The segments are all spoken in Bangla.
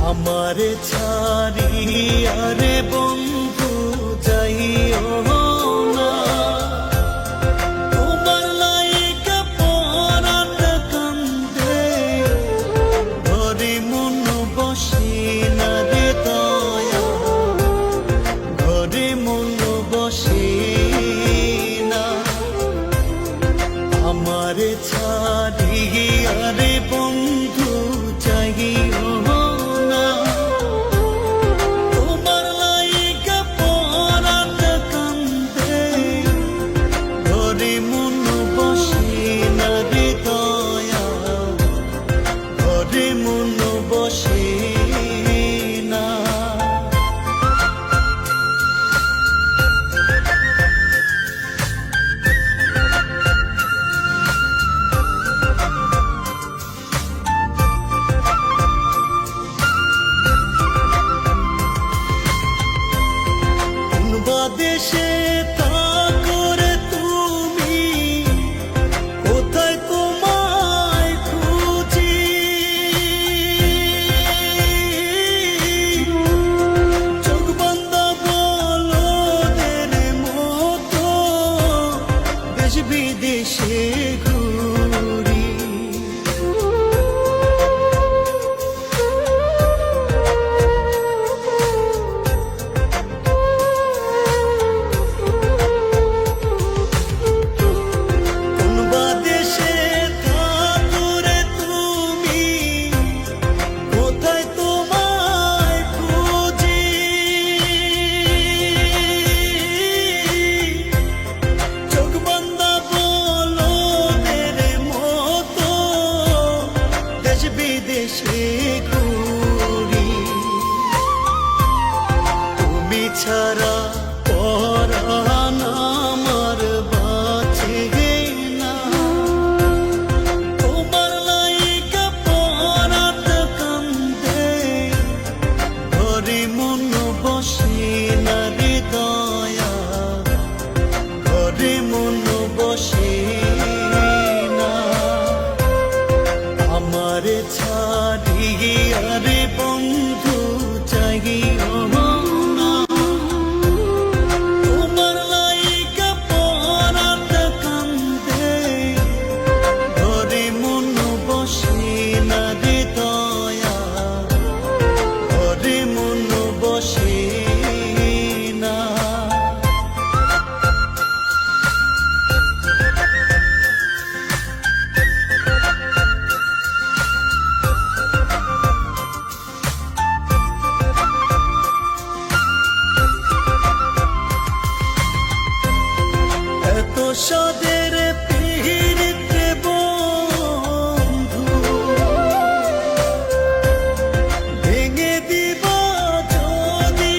আমারে ছাড়িয়া রে বন্ধু যাইও না, তোমার লাইগা পরাত কান্দে, ঘরে মন বসে না রে দয়া, ঘরে মন বসে না। আমারে ছাড়িয়া রে বন্ধু যাইও না, তোমার লাইগা পরাত কান্দে, ঘরে মন বসে না রে দয়া, ঘরে মন বসে না। দেশে থাকো রে তুমি, কোথায় তোমায় খুঁজি, চোখ বান্ধা বলদের মতো দেশ বিদেশে ঘুরি। বিদেশে ঘুরি, তুমি ছাড়া পরাণ আমার বাঁচে না, তোমার লাইগা পরাত কান্দে, ঘরে মন বসে না রে দয়া, ঘরে মন বসে না। আমারে ছাড়িয়া রে বন্ধু যাইও না, তোমার লাইগা পরাত কান্দে, ঘরে মন বসে না রে দয়া, ঘরে মন বসে না। সাদের পীড়িতে বন্ধু ভেঙে দিবা যদি,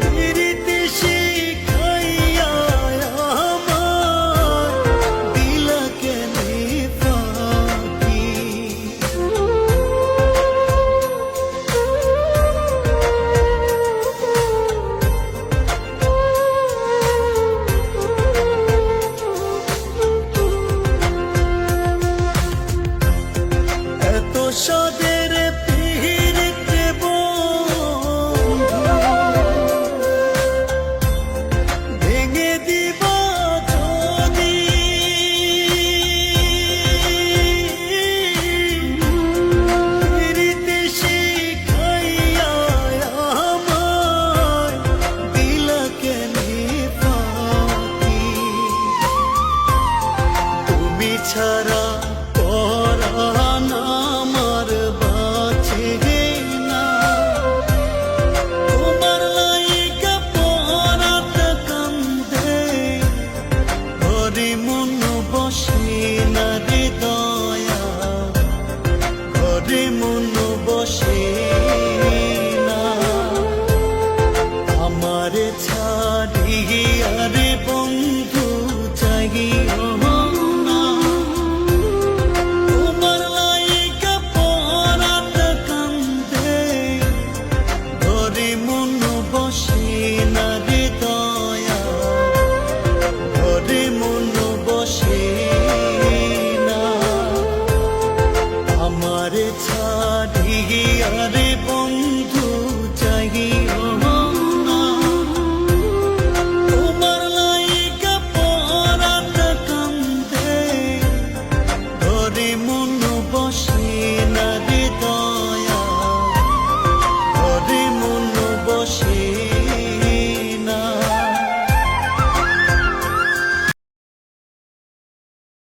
পীড়িতে শিখাইয়া আমার দিলা কেনে ফাঁকি। সাদের পীড়িতে বন্ধু ভেঙে দিবা যদি, পীড়িতে শিখাইয়া আমার দিলা কেনে ফাঁকি। তুমি ছাড়া